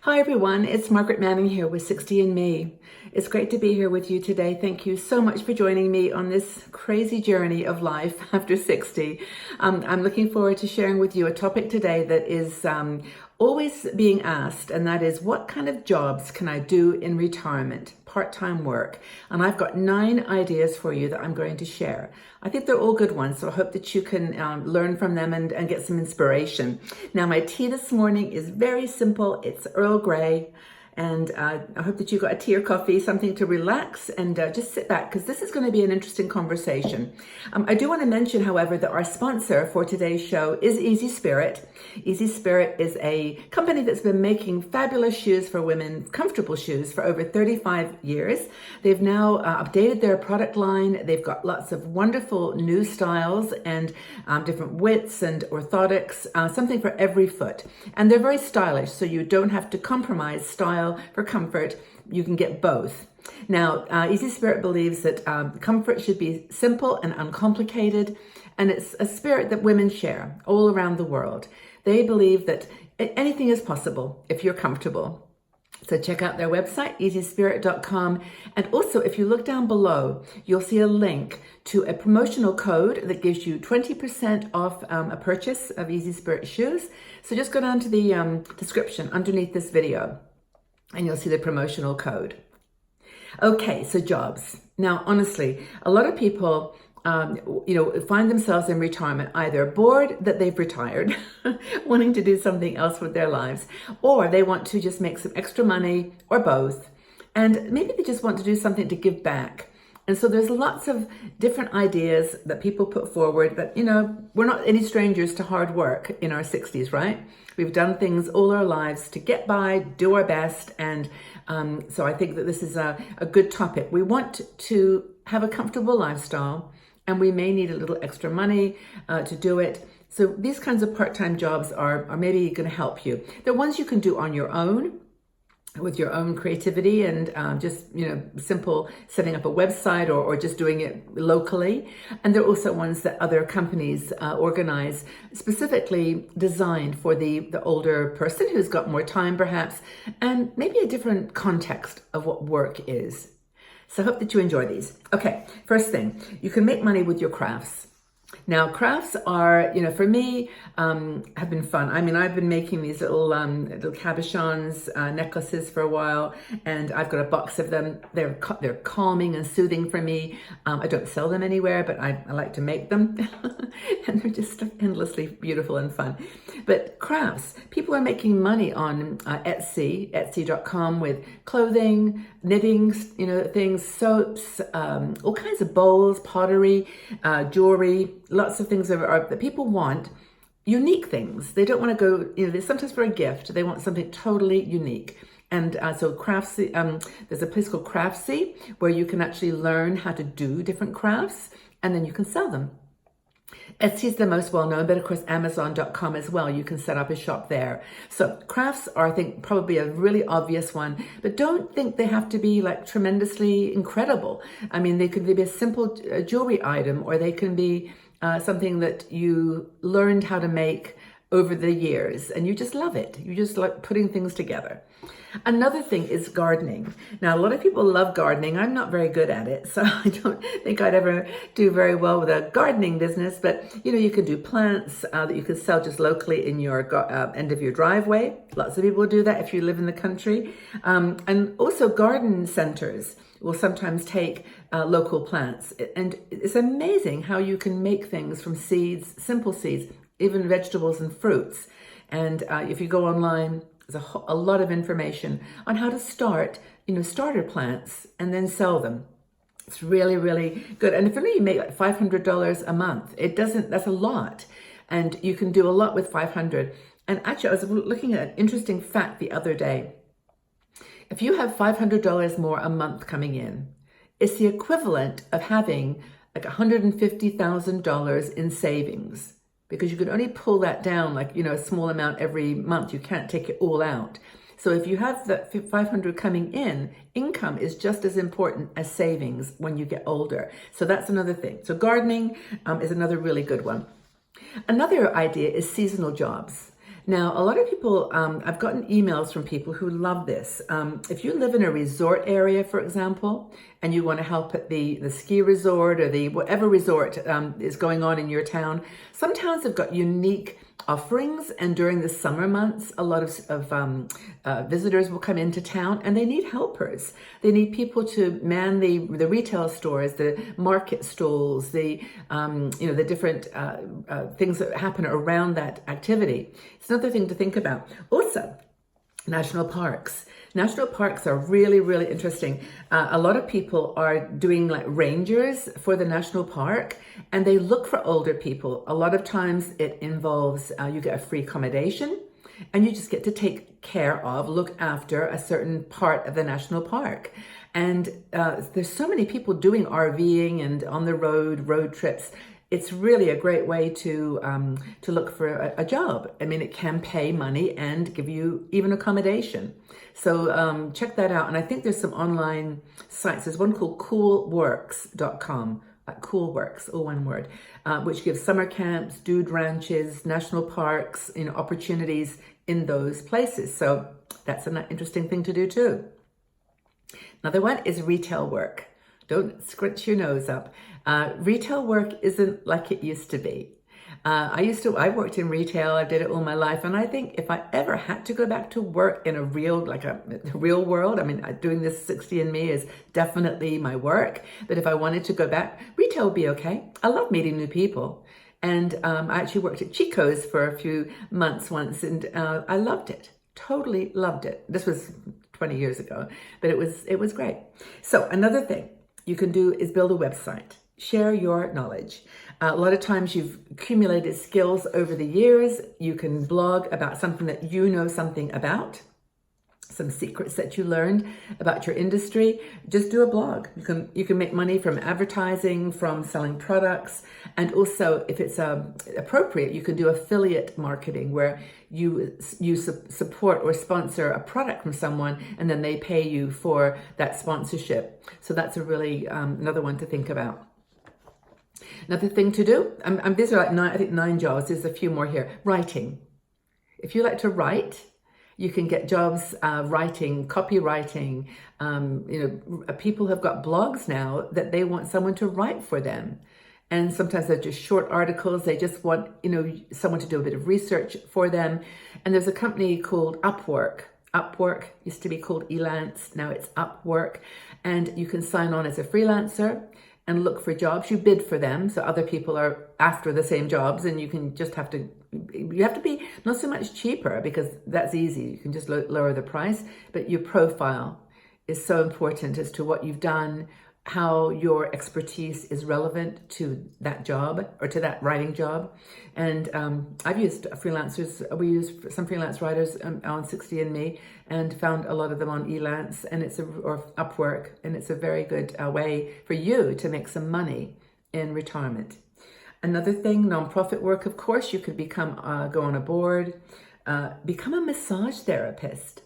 Hi everyone, it's Margaret Manning here with 60andMe. It's great to be here with you today. Thank you so much for joining me on this crazy journey of life after 60. I'm looking forward to sharing with you a topic today that is always being asked, and that is, what kind of jobs can I do in retirement? Part-time work. And I've got 9 ideas for you that I'm going to share. I think they're all good ones, so I hope that you can learn from them and get some inspiration. Now, my tea this morning is very simple. It's Earl Grey. And I hope that you got a tea or coffee, something to relax and just sit back, because this is going to be an interesting conversation. I do want to mention, however, that our sponsor for today's show is Easy Spirit. Easy Spirit is a company that's been making fabulous shoes for women, comfortable shoes, for over 35 years. They've now updated their product line. They've got lots of wonderful new styles and different widths and orthotics, something for every foot. And they're very stylish, so you don't have to compromise style for comfort. You can get both. Now, Easy Spirit believes that comfort should be simple and uncomplicated, and it's a spirit that women share all around the world. They believe that anything is possible if you're comfortable. So check out their website, easyspirit.com. And also, if you look down below, you'll see a link to a promotional code that gives you 20% off a purchase of Easy Spirit shoes. So just go down to the description underneath this video, and you'll see the promotional code. Okay, so jobs. Now, honestly, a lot of people, find themselves in retirement, either bored that they've retired, wanting to do something else with their lives, or they want to just make some extra money, or both. And maybe they just want to do something to give back. And so there's lots of different ideas that people put forward, but we're not any strangers to hard work in our 60s, right? We've done things all our lives to get by, do our best. And so I think that this is a good topic. We want to have a comfortable lifestyle, and we may need a little extra money to do it. So these kinds of part-time jobs are maybe going to help you. They're ones you can do on your own, with your own creativity and just, simple setting up a website or just doing it locally. And there are also ones that other companies organize, specifically designed for the older person who's got more time perhaps, and maybe a different context of what work is. So I hope that you enjoy these. Okay, first thing, you can make money with your crafts. Now, crafts are, for me, have been fun. I mean, I've been making these little cabochons, necklaces for a while, and I've got a box of them. They're calming and soothing for me. I don't sell them anywhere, but I like to make them, and they're just endlessly beautiful and fun. But crafts, people are making money on Etsy.com, with clothing, knitting, things, soaps, all kinds of bowls, pottery, jewelry. Lots of things that people want, unique things. They don't want to go, sometimes for a gift, they want something totally unique. And so Craftsy, there's a place called Craftsy where you can actually learn how to do different crafts, and then you can sell them. Etsy is the most well-known, but of course Amazon.com as well. You can set up a shop there. So crafts are, I think, probably a really obvious one, but don't think they have to be like tremendously incredible. I mean, they could be a simple jewelry item, or they can be something that you learned how to make over the years, and you just love it. You just like putting things together. Another thing is gardening. Now, a lot of people love gardening. I'm not very good at it, so I don't think I'd ever do very well with a gardening business, but you can do plants that you can sell just locally in your end of your driveway. Lots of people do that if you live in the country. And also garden centers will sometimes take local plants. And it's amazing how you can make things from seeds, simple seeds, even vegetables and fruits. And if you go online, there's a lot of information on how to start, starter plants and then sell them. It's really, really good. And if only you make like $500 a month, that's a lot. And you can do a lot with $500. And actually, I was looking at an interesting fact the other day. If you have $500 more a month coming in, it's the equivalent of having like $150,000 in savings, because you can only pull that down like, a small amount every month. You can't take it all out. So if you have that 500 coming in, income is just as important as savings when you get older. So that's another thing. So gardening is another really good one. Another idea is seasonal jobs. Now, a lot of people, I've gotten emails from people who love this. If you live in a resort area, for example, and you want to help at the ski resort or the whatever resort is going on in your town, some towns have got unique offerings, and during the summer months a lot of visitors will come into town and they need helpers. They need people to man the retail stores, the market stalls, the the different things that happen around that activity. It's another thing to think about. Also, national parks. National parks are really, really interesting. A lot of people are doing like rangers for the national park, and they look for older people. A lot of times it involves you get a free accommodation, and you just get to take care of, look after a certain part of the national park. And there's so many people doing RVing and on the road trips. It's really a great way to look for a job. I mean, it can pay money and give you even accommodation. So check that out. And I think there's some online sites. There's one called coolworks.com, coolworks, all one word, which gives summer camps, dude ranches, national parks, opportunities in those places. So that's an interesting thing to do too. Another one is retail work. Don't scrunch your nose up. Retail work isn't like it used to be. I worked in retail. I did it all my life. And I think if I ever had to go back to work in a real world, I mean, doing this 60andMe is definitely my work. But if I wanted to go back, retail would be okay. I love meeting new people. And I actually worked at Chico's for a few months once, and I loved it. Totally loved it. This was 20 years ago, but it was great. So another thing you can do is build a website. Share your knowledge. A lot of times you've accumulated skills over the years. You can blog about something that you know something about, some secrets that you learned about your industry. Just do a blog. You can make money from advertising, from selling products, and also if it's appropriate, you can do affiliate marketing where you support or sponsor a product from someone and then they pay you for that sponsorship. So that's a really another one to think about. Another thing to do, these are like 9 jobs. There's a few more here. Writing. If you like to write, you can get jobs writing, copywriting. People have got blogs now that they want someone to write for them. And sometimes they're just short articles. They just want, someone to do a bit of research for them. And there's a company called Upwork. Upwork used to be called Elance. Now it's Upwork. And you can sign on as a freelancer and look for jobs. You bid for them, so other people are after the same jobs, and you have to be not so much cheaper, because that's easy. You can just lower the price, but your profile is so important as to what you've done, how your expertise is relevant to that job or to that writing job. And I've used freelancers. We use some freelance writers on 60andMe and found a lot of them on Elance and or Upwork, and it's a very good way for you to make some money in retirement. Another thing, nonprofit work, of course, you could go on a board, become a massage therapist.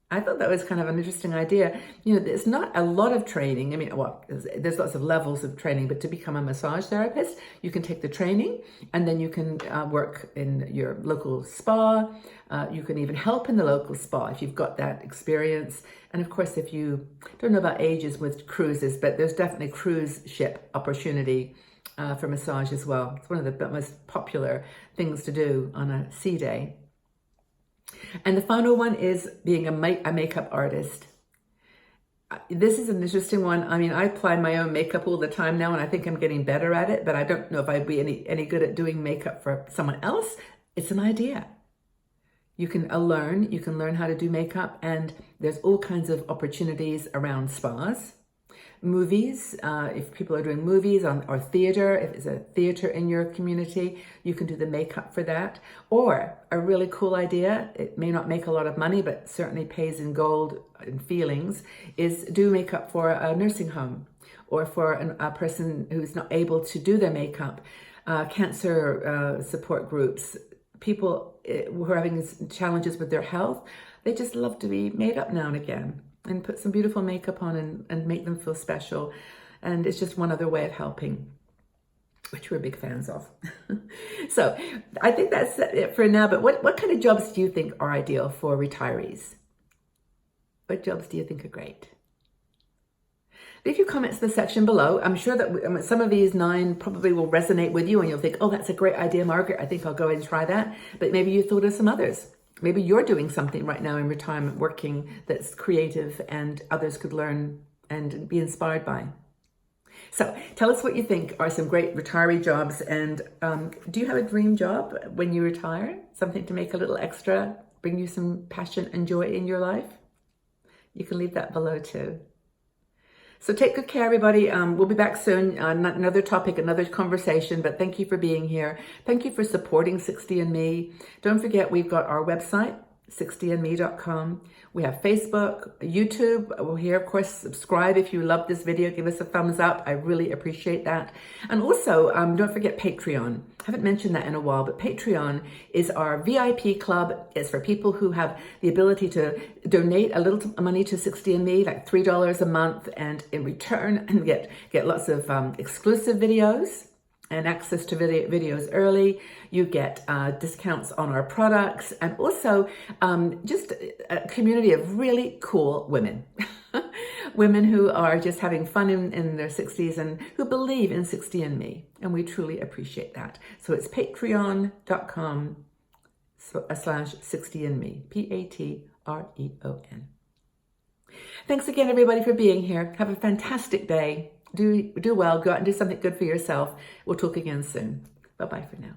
I thought that was kind of an interesting idea. There's not a lot of training. I mean, there's lots of levels of training, but to become a massage therapist, you can take the training and then you can work in your local spa. You can even help in the local spa if you've got that experience. And of course, if you don't know about ages with cruises, but there's definitely cruise ship opportunity for massage as well. It's one of the most popular things to do on a sea day. And the final one is being a makeup artist. This is an interesting one. I mean, I apply my own makeup all the time now, and I think I'm getting better at it, but I don't know if I'd be any good at doing makeup for someone else. It's an idea. You can learn how to do makeup, and there's all kinds of opportunities around spas. Movies, if people are doing movies or theater, if it's a theater in your community, you can do the makeup for that. Or a really cool idea, it may not make a lot of money, but certainly pays in gold and feelings, is do makeup for a nursing home or for a person who's not able to do their makeup, cancer support groups, people who are having challenges with their health. They just love to be made up now and again, and put some beautiful makeup on and make them feel special. And it's just one other way of helping. which we're big fans of. So I think that's it for now, but what kind of jobs do you think are ideal for retirees? What jobs do you think are great? Leave your comments in the section below. I'm sure that some of these 9 probably will resonate with you and you'll think, oh, that's a great idea, Margaret. I think I'll go and try that. But maybe you thought of some others. Maybe you're doing something right now in retirement, working that's creative and others could learn and be inspired by. So tell us what you think are some great retiree jobs, and do you have a dream job when you retire? Something to make a little extra, bring you some passion and joy in your life? You can leave that below too. So take good care, everybody. We'll be back soon. Another topic, another conversation, but thank you for being here. Thank you for supporting 60andMe. Don't forget, we've got our website, 60andme.com. We have Facebook, YouTube. We're here, of course. Subscribe if you love this video. Give us a thumbs up. I really appreciate that. And also, don't forget Patreon. I haven't mentioned that in a while, but Patreon is our VIP club. It's for people who have the ability to donate a little money to 60andMe, like $3 a month, and in return, and get lots of exclusive videos and access to videos early. You get discounts on our products, and also just a community of really cool women. Women who are just having fun in their 60s and who believe in 60andMe, and we truly appreciate that. So it's patreon.com/60andme, Patreon. Thanks again, everybody, for being here. Have a fantastic day. Do well. Go out and do something good for yourself. We'll talk again soon. Bye-bye for now.